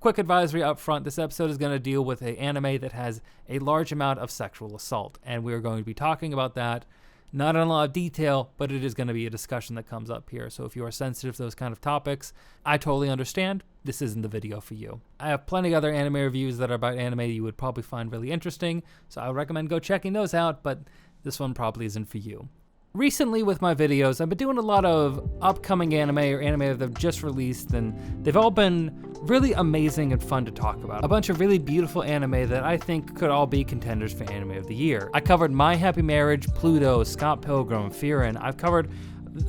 Quick advisory up front, this episode is going to deal with an anime that has a large amount of sexual assault, and we're going to be talking about that, not in a lot of detail, but it is going to be a discussion that comes up here. So if you are sensitive to those kind of topics, I totally understand. This isn't the video for you. I have plenty of other anime reviews that are about anime you would probably find really interesting, so I would recommend go checking those out, but this one probably isn't for you. Recently with my videos, I've been doing a lot of upcoming anime or anime that have just released, and they've all been really amazing and fun to talk about. A bunch of really beautiful anime that I think could all be contenders for Anime of the Year. I covered My Happy Marriage, Pluto, Scott Pilgrim, Fearin'. I've covered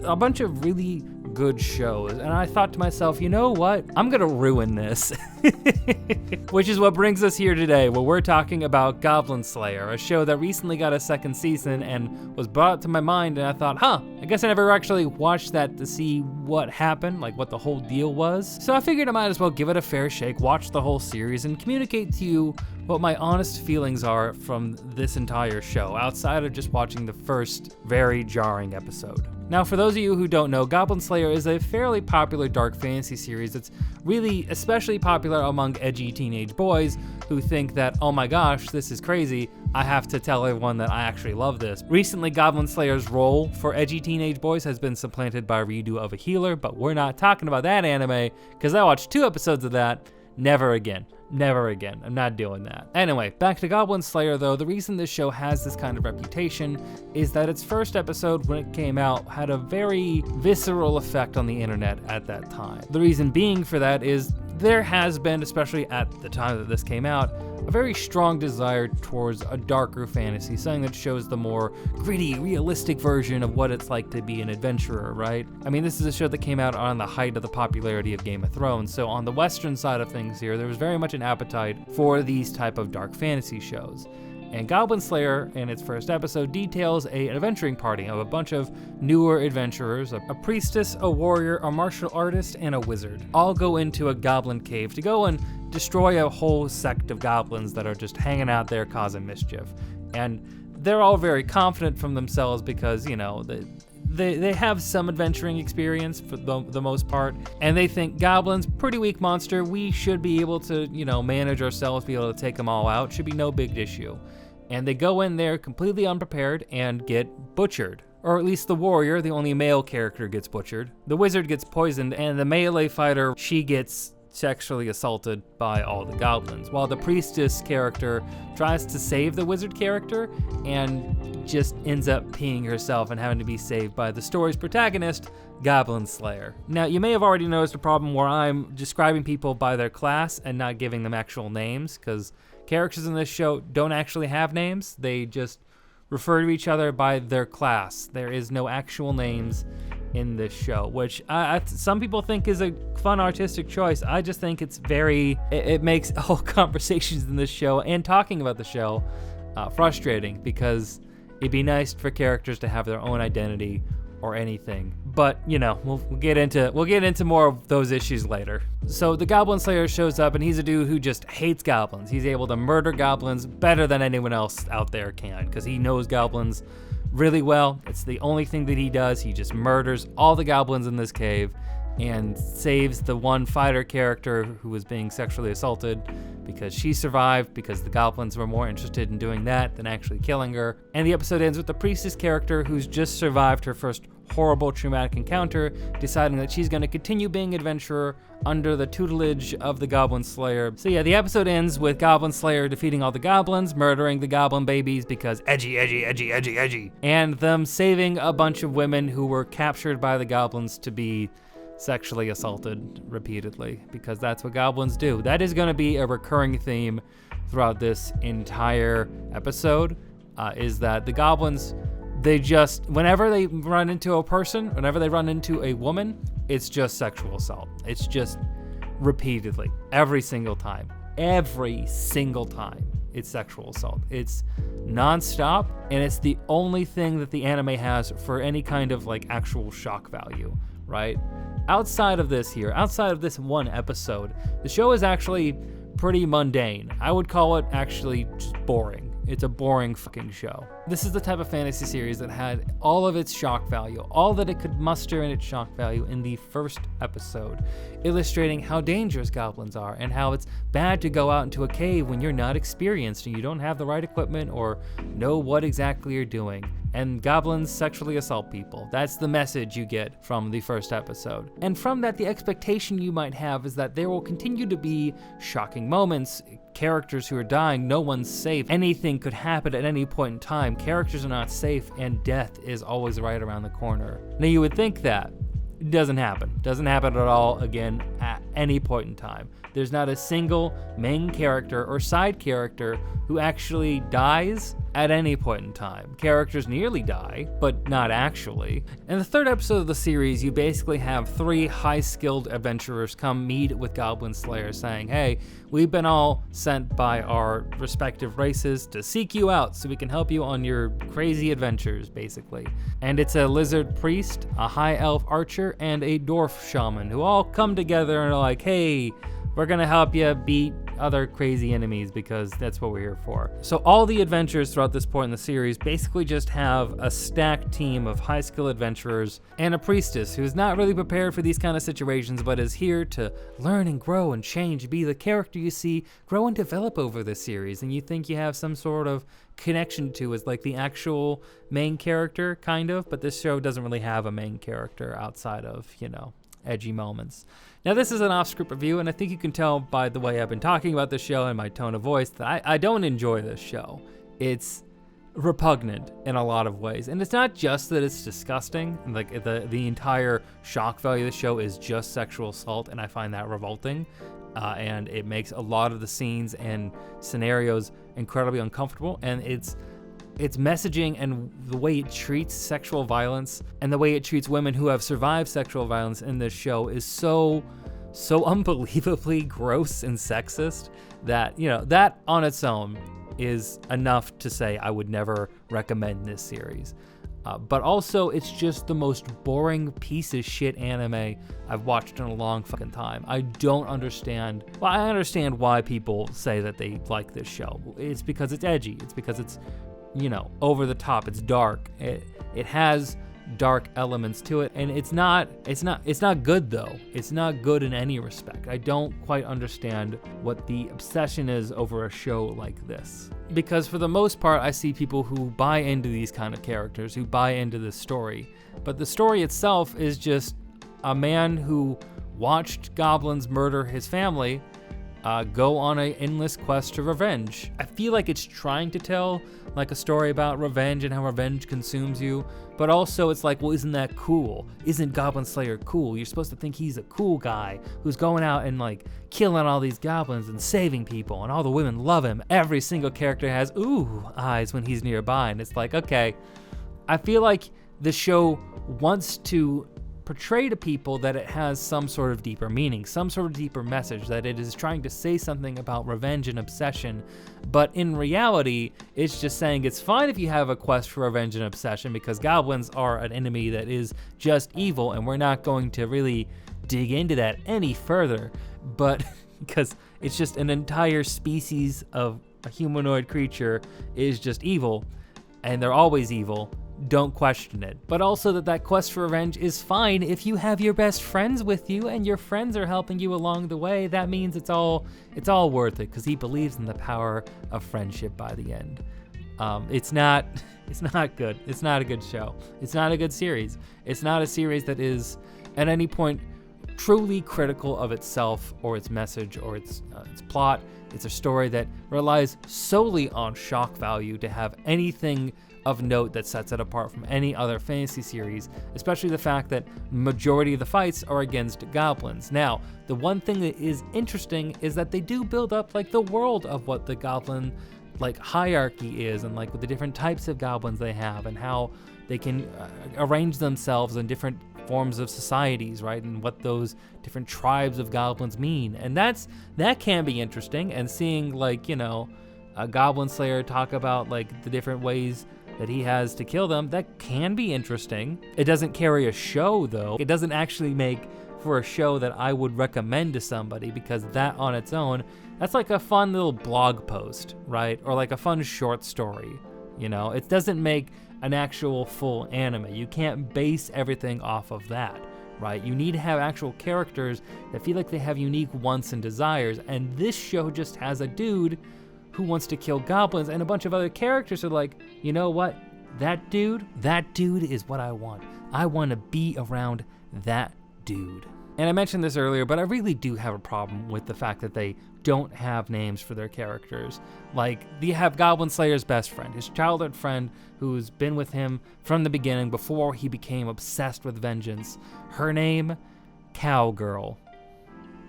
a bunch of really good shows, and I thought to myself, you know what? I'm gonna ruin this. Which is what brings us here today, where we're talking about Goblin Slayer, a show that recently got a second season and was brought to my mind, and I thought, I guess I never actually watched that to see what happened, like what the whole deal was. So I figured I might as well give it a fair shake, watch the whole series, and communicate to you what my honest feelings are from this entire show, outside of just watching the first very jarring episode. Now, for those of you who don't know, Goblin Slayer is a fairly popular dark fantasy series that's really especially popular among edgy teenage boys who think that, oh my gosh, this is crazy, I have to tell everyone that I actually love this. Recently, Goblin Slayer's role for edgy teenage boys has been supplanted by a redo of a healer, but we're not talking about that anime, because I watched 2 episodes of that. Never again. Never again. I'm not doing that. Anyway, back to Goblin Slayer though. The reason this show has this kind of reputation is that its first episode, when it came out, had a very visceral effect on the internet at that time. The reason being for that is there has been, especially at the time that this came out, a very strong desire towards a darker fantasy, something that shows the more gritty, realistic version of what it's like to be an adventurer, right? I mean, this is a show that came out on the height of the popularity of Game of Thrones, so on the Western side of things here, there was very much an appetite for these type of dark fantasy shows. And Goblin Slayer, in its first episode, details an adventuring party of a bunch of newer adventurers, a priestess, a warrior, a martial artist, and a wizard, all go into a goblin cave to go and destroy a whole sect of goblins that are just hanging out there causing mischief. And they're all very confident from themselves because, you know, they have some adventuring experience for the most part, and they think goblins, pretty weak monster, we should be able to, you know, manage ourselves, be able to take them all out, should be no big issue. And they go in there completely unprepared and get butchered. Or at least the warrior, the only male character, gets butchered. The wizard gets poisoned, and the melee fighter, she gets sexually assaulted by all the goblins, while the priestess character tries to save the wizard character and just ends up peeing herself and having to be saved by the story's protagonist, Goblin Slayer. Now, you may have already noticed a problem where I'm describing people by their class and not giving them actual names, because characters in this show don't actually have names. They just refer to each other by their class. There is no actual names in this show, which some people think is a fun artistic choice. I just think it's it makes all conversations in this show and talking about the show frustrating, because it'd be nice for characters to have their own identity or anything. But, you know, we'll get into more of those issues later. So the Goblin Slayer shows up, and he's a dude who just hates goblins. He's able to murder goblins better than anyone else out there can, because he knows goblins really well. It's the only thing that he does. He just murders all the goblins in this cave and saves the one fighter character who was being sexually assaulted, because she survived, because the goblins were more interested in doing that than actually killing her. And the episode ends with the priestess character who's just survived her first horrible traumatic encounter, deciding that she's going to continue being an adventurer under the tutelage of the Goblin Slayer. So yeah, the episode ends with Goblin Slayer defeating all the goblins, murdering the goblin babies because edgy, edgy, edgy, edgy, edgy, and them saving a bunch of women who were captured by the goblins to be sexually assaulted repeatedly, because that's what goblins do. That is going to be a recurring theme throughout this entire episode, is that the goblins, they just, whenever they run into a person, whenever they run into a woman, it's just sexual assault. It's just repeatedly, every single time, it's sexual assault. It's nonstop, and it's the only thing that the anime has for any kind of like actual shock value, right? Outside of this one episode, the show is actually pretty mundane. I would call it actually just boring. It's a boring fucking show. This is the type of fantasy series that had all of its shock value, all that it could muster in its shock value in the first episode, illustrating how dangerous goblins are and how it's bad to go out into a cave when you're not experienced and you don't have the right equipment or know what exactly you're doing. And goblins sexually assault people. That's the message you get from the first episode. And from that, the expectation you might have is that there will continue to be shocking moments, characters who are dying, no one's safe, anything could happen at any point in time, characters are not safe, and death is always right around the corner. Now you would think that. It doesn't happen. Doesn't happen at all, again, at any point in time. There's not a single main character or side character who actually dies at any point in time. Characters nearly die, but not actually. In the third episode of the series, you basically have 3 high-skilled adventurers come meet with Goblin Slayer saying, hey, we've been all sent by our respective races to seek you out so we can help you on your crazy adventures, basically. And it's a lizard priest, a high elf archer, and a dwarf shaman who all come together and are like, hey, we're gonna help you beat other crazy enemies because that's what we're here for. So all the adventures throughout this point in the series basically just have a stacked team of high-skill adventurers and a priestess who's not really prepared for these kind of situations but is here to learn and grow and change, be the character you see grow and develop over this series and you think you have some sort of connection to as like the actual main character, kind of, but this show doesn't really have a main character outside of, you know, edgy moments. Now, this is an off-script review, and I think you can tell by the way I've been talking about this show and my tone of voice that I don't enjoy this show. It's repugnant in a lot of ways, and it's not just that it's disgusting. Like the entire shock value of the show is just sexual assault, and I find that revolting. And it makes a lot of the scenes and scenarios incredibly uncomfortable, and its messaging and the way it treats sexual violence and the way it treats women who have survived sexual violence in this show is so unbelievably gross and sexist that, you know, that on its own is enough to say I would never recommend this series. But also, it's just the most boring piece of shit anime I've watched in a long fucking time. I don't understand. Well, I understand why people say that they like this show. It's because it's edgy. It's because it's, you know, over the top. It's dark. It has dark elements to it, and it's not good though. It's not good in any respect. I don't quite understand what the obsession is over a show like this. Because for the most part, I see people who buy into these kind of characters, who buy into this story. But the story itself is just a man who watched goblins murder his family, go on an endless quest to revenge. I feel like it's trying to tell like a story about revenge and how revenge consumes you, but also it's like, well, isn't that cool? Isn't Goblin Slayer cool? You're supposed to think he's a cool guy who's going out and like killing all these goblins and saving people, and all the women love him. Every single character has ooh eyes when he's nearby, and it's like, okay, I feel like the show wants to portray to people that it has some sort of deeper meaning, some sort of deeper message, that it is trying to say something about revenge and obsession, but in reality, it's just saying it's fine if you have a quest for revenge and obsession because goblins are an enemy that is just evil, and we're not going to really dig into that any further, but because it's just an entire species of a humanoid creature is just evil, and they're always evil. Don't question it. But also that quest for revenge is fine if you have your best friends with you and your friends are helping you along the way. That means it's all worth it because he believes in the power of friendship by the end. It's not good. It's not a good show. It's not a good series. It's not a series that is at any point truly critical of itself or its message or its plot. It's a story that relies solely on shock value to have anything of note that sets it apart from any other fantasy series, especially the fact that majority of the fights are against goblins. Now, the one thing that is interesting is that they do build up like the world of what the goblin like hierarchy is, and like with the different types of goblins they have and how they can arrange themselves in different forms of societies, right? And what those different tribes of goblins mean. And that can be interesting, and seeing like, you know, a Goblin Slayer talk about like the different ways that he has to kill them, that can be interesting. It doesn't carry a show though. It doesn't actually make for a show that I would recommend to somebody, because that on its own, that's like a fun little blog post, right? Or like a fun short story, you know? It doesn't make an actual full anime. You can't base everything off of that, right? You need to have actual characters that feel like they have unique wants and desires, and this show just has a dude who wants to kill goblins, and a bunch of other characters are like, you know what? That dude is what I want. I want to be around that dude. And I mentioned this earlier, but I really do have a problem with the fact that they don't have names for their characters. Like, you have Goblin Slayer's best friend, his childhood friend who's been with him from the beginning before he became obsessed with vengeance. Her name, Cowgirl.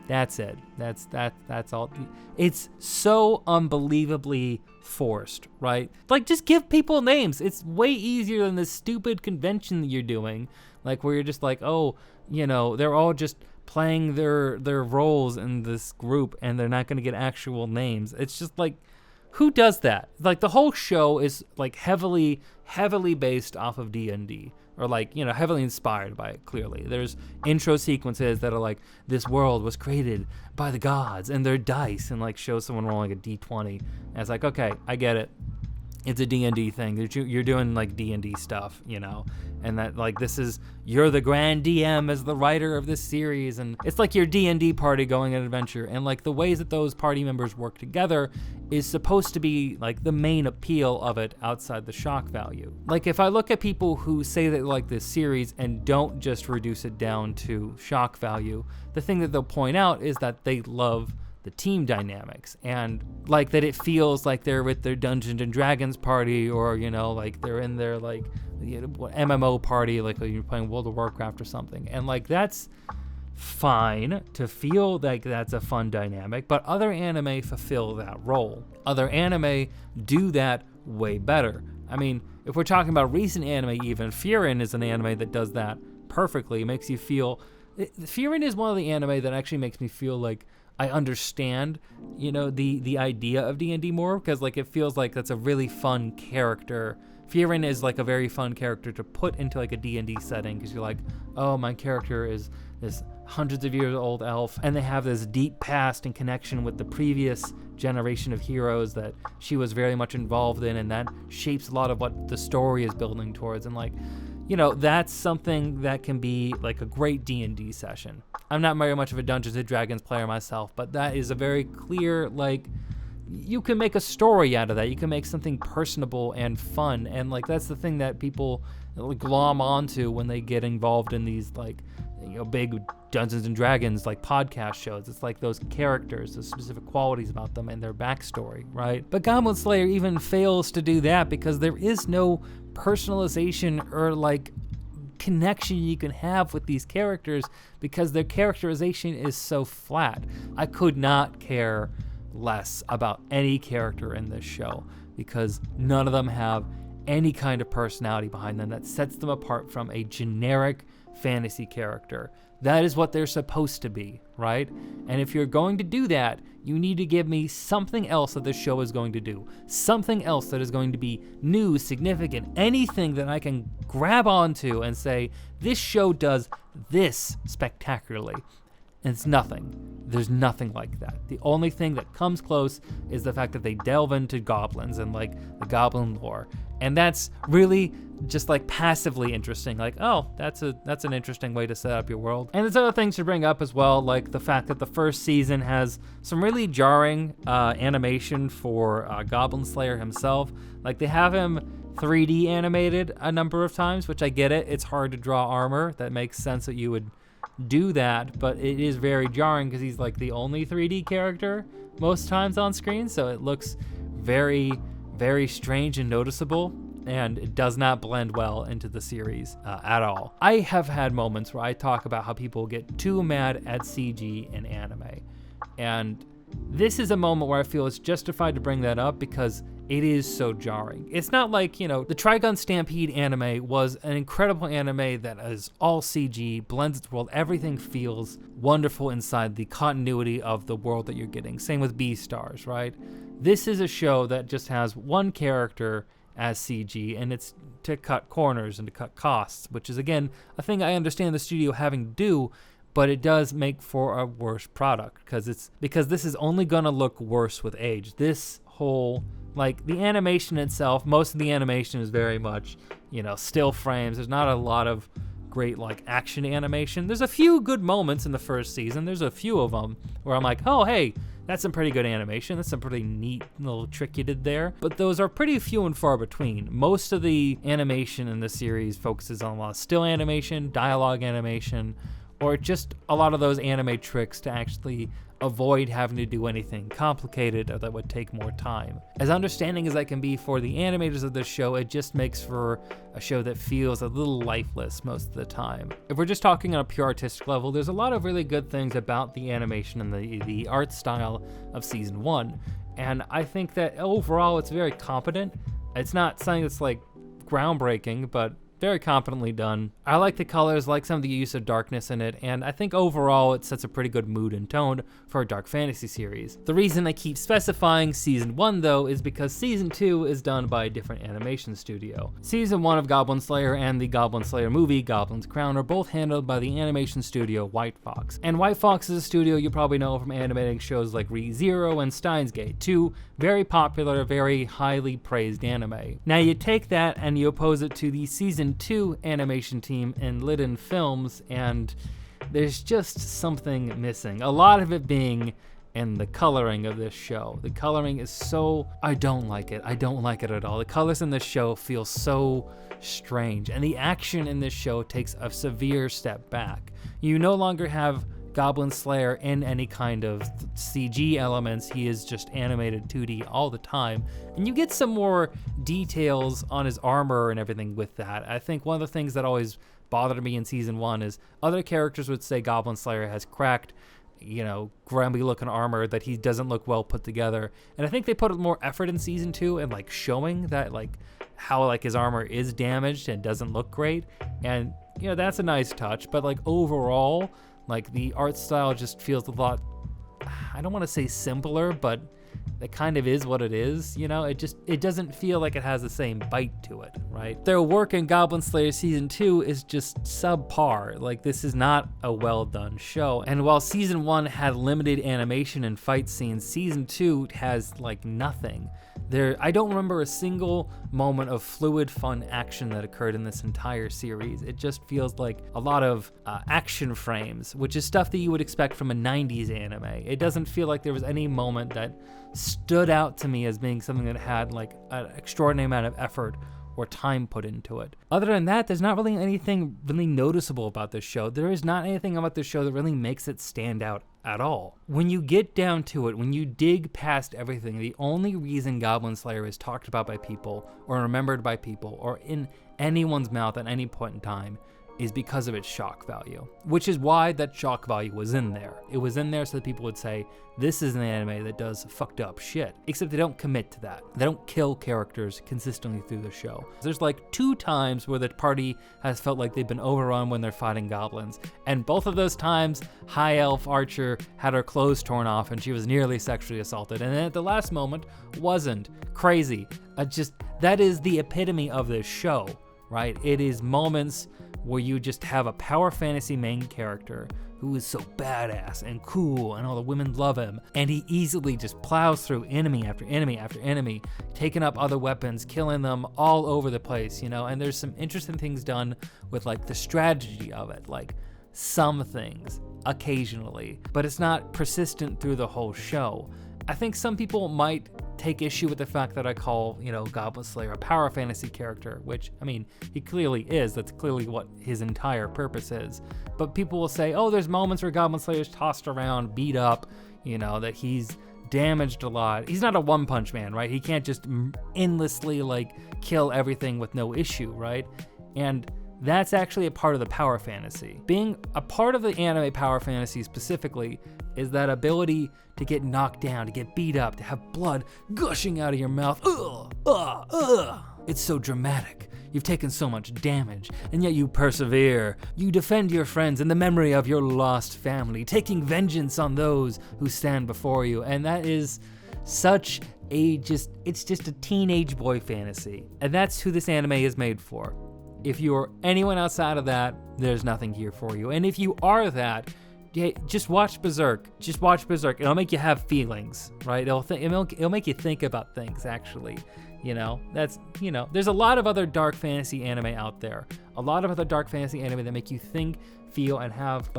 That's it. That's all. It's so unbelievably forced, right? Like, just give people names. It's way easier than this stupid convention that you're doing, like where you're just like, oh, you know, they're all just playing their roles in this group and they're not going to get actual names. It's just like, who does that? Like, the whole show is like heavily based off of D&D, or like, you know, heavily inspired by it. Clearly there's intro sequences that are like, this world was created by the gods and their dice, and like show someone rolling a d20, and it's like, okay, I get it, it's a D&D thing. You're doing like D&D stuff, you know, and that like, you're the grand DM as the writer of this series, and it's like your D&D party going on an adventure, and like the ways that those party members work together is supposed to be like the main appeal of it outside the shock value. Like, if I look at people who say they like this series and don't just reduce it down to shock value, the thing that they'll point out is that they love the team dynamics, and like that it feels like they're with their Dungeons and Dragons party, or, you know, like they're in their like, you know, MMO party, like you're playing World of Warcraft or something, and like that's fine to feel like that's a fun dynamic, but other anime fulfill that role. Other anime do that way better. I mean, if we're talking about recent anime, even Frieren is an anime that does that perfectly. It makes you feel, Frieren is one of the anime that actually makes me feel like I understand, you know, the idea of D&D more, because like it feels like that's a really fun character. Frieren is like a very fun character to put into like a D&D setting, because you're like, oh, my character is this hundreds of years old elf, and they have this deep past and connection with the previous generation of heroes that she was very much involved in, and that shapes a lot of what the story is building towards. And like, you know, that's something that can be like a great D&D session. I'm not very much of a Dungeons and Dragons player myself, but that is a very clear, like, you can make a story out of that. You can make something personable and fun, and like that's the thing that people glom onto when they get involved in these, like, you know, big Dungeons and Dragons like podcast shows. It's like those characters, the specific qualities about them and their backstory, right? But Goblin Slayer even fails to do that, because there is no personalization or like connection you can have with these characters, because their characterization is so flat. I could not care less about any character in this show, because none of them have any kind of personality behind them that sets them apart from a generic fantasy character. That is what they're supposed to be, right? And if you're going to do that, you need to give me something else that the show is going to do. Something else that is going to be new, significant, anything that I can grab onto and say, this show does this spectacularly. And it's nothing. There's nothing like that. The only thing that comes close is the fact that they delve into goblins and like the goblin lore. And that's really just like passively interesting. Like, oh, that's an interesting way to set up your world. And there's other things to bring up as well, like the fact that the first season has some really jarring animation for Goblin Slayer himself. Like, they have him 3D animated a number of times, which I get it. It's hard to draw armor. That makes sense that you would do that, but it is very jarring because he's like the only 3D character most times on screen, so it looks very, very strange and noticeable, and it does not blend well into the series at all. I have had moments where I talk about how people get too mad at CG in anime, and this is a moment where I feel it's justified to bring that up because it is so jarring. It's not like, you know, the Trigun Stampede anime was an incredible anime that is all CG, blends its world, everything feels wonderful inside the continuity of the world that you're getting. Same with Beastars, right? This is a show that just has one character as CG, and it's to cut corners and to cut costs, which is, again, a thing I understand the studio having to do, but it does make for a worse product because this is only gonna look worse with age. This whole, like, the animation itself, most of the animation is very much, still frames. There's not a lot of great, like, action animation. There's a few good moments in the first season. There's a few of them where I'm like, oh, hey, that's some pretty good animation. That's some pretty neat little trick you did there. But those are pretty few and far between. Most of the animation in the series focuses on a lot of still animation, dialogue animation, or just a lot of those anime tricks to actually avoid having to do anything complicated or that would take more time. As understanding as I can be for the animators of this show, it just makes for a show that feels a little lifeless most of the time. If we're just talking on a pure artistic level, there's a lot of really good things about the animation and the art style of season 1. And I think that overall it's very competent. It's not something that's like groundbreaking, but very competently done. I like the colors, like some of the use of darkness in it, and I think overall it sets a pretty good mood and tone for a dark fantasy series. The reason I keep specifying season 1 though is because season 2 is done by a different animation studio. Season 1 of Goblin Slayer and the Goblin Slayer movie, Goblin's Crown, are both handled by the animation studio White Fox. And White Fox is a studio you probably know from animating shows like Re:Zero and Steins Gate, two very popular, very highly praised anime. Now you take that and you oppose it to the season 2 animation team in Liden Films, and there's just something missing. A lot of it being in the coloring of this show. The coloring is so, I don't like it. I don't like it at all. The colors in this show feel so strange, and the action in this show takes a severe step back. You no longer have Goblin Slayer in any kind of CG elements. He is just animated 2D all the time, and you get some more details on his armor and everything with that. I think one of the things that always bothered me in season 1 is other characters would say Goblin Slayer has cracked, grumpy looking armor, that he doesn't look well put together, and I think they put more effort in season 2 and like showing that how like his armor is damaged and doesn't look great, and that's a nice touch. But like overall, like the art style just feels a lot, I don't want to say simpler, but it kind of is what it is. It doesn't feel like it has the same bite to it, right? Their work in Goblin Slayer season 2 is just subpar. Like, this is not a well done show. And while season 1 had limited animation and fight scenes, season 2 has like nothing. I don't remember a single moment of fluid, fun action that occurred in this entire series. It just feels like a lot of action frames, which is stuff that you would expect from a 90s anime. It doesn't feel like there was any moment that stood out to me as being something that had like an extraordinary amount of effort or time put into it. Other than that, there's not really anything really noticeable about this show. There is not anything about this show that really makes it stand out at all. When you get down to it, when you dig past everything, the only reason Goblin Slayer is talked about by people or remembered by people or in anyone's mouth at any point in time is because of its shock value, which is why that shock value was in there. It was in there so that people would say, this is an anime that does fucked up shit, except they don't commit to that. They don't kill characters consistently through the show. There's like 2 times where the party has felt like they've been overrun when they're fighting goblins, and both of those times, High Elf Archer had her clothes torn off and she was nearly sexually assaulted, and then at the last moment, wasn't. Crazy. That is the epitome of this show, right? It is moments where you just have a power fantasy main character who is so badass and cool and all the women love him, and he easily just plows through enemy after enemy after enemy, taking up other weapons, killing them all over the place, and there's some interesting things done with like the strategy of it, like some things occasionally, but it's not persistent through the whole show. I think some people might take issue with the fact that I call, Goblin Slayer a power fantasy character, which, I mean, he clearly is. That's clearly what his entire purpose is. But people will say, oh, there's moments where Goblin Slayer's tossed around, beat up, that he's damaged a lot. He's not a one-punch man, right? He can't just endlessly, kill everything with no issue, right? And that's actually a part of the power fantasy. Being a part of the anime power fantasy specifically is that ability to get knocked down, to get beat up, to have blood gushing out of your mouth. It's so dramatic. You've taken so much damage, and yet you persevere. You defend your friends in the memory of your lost family, taking vengeance on those who stand before you. And that is such it's just a teenage boy fantasy. And that's who this anime is made for. If you're anyone outside of that, there's nothing here for you. And if you are that, just watch Berserk. Just watch Berserk. It'll make you have feelings, right? It'll make you think about things, actually. There's a lot of other dark fantasy anime out there. A lot of other dark fantasy anime that make you think, feel, and have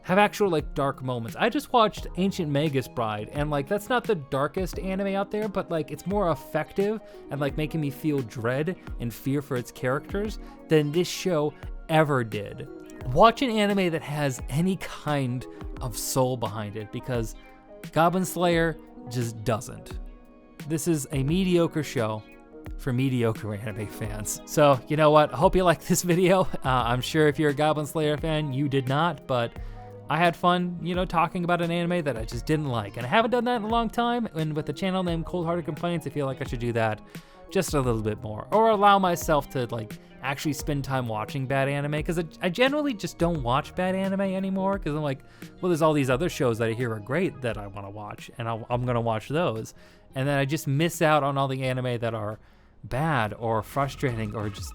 actual dark moments. I just watched Ancient Magus Bride, and that's not the darkest anime out there, but it's more effective and making me feel dread and fear for its characters than this show ever did. Watch an anime that has any kind of soul behind it, because Goblin Slayer just doesn't. This is a mediocre show for mediocre anime fans. So, you know what? I hope you liked this video. I'm sure if you're a Goblin Slayer fan, you did not, but I had fun, talking about an anime that I just didn't like. And I haven't done that in a long time, and with a channel named Cold Hearted Complaints, I feel like I should do that just a little bit more. Or allow myself to, actually spend time watching bad anime, because I generally just don't watch bad anime anymore, because I'm well, there's all these other shows that I hear are great that I want to watch, and I'm going to watch those. And then I just miss out on all the anime that are bad or frustrating or just,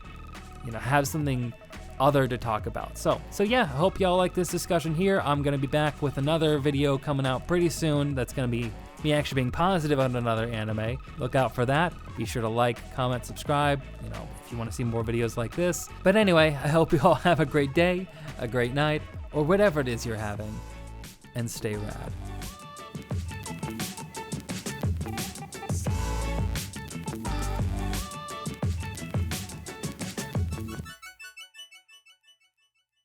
have something other to talk about. So yeah, I hope y'all like this discussion here. I'm going to be back with another video coming out pretty soon that's going to be me actually being positive on another anime. Look out for that. Be sure to like, comment, subscribe, if you want to see more videos like this. But anyway, I hope you all have a great day, a great night, or whatever it is you're having, and stay rad.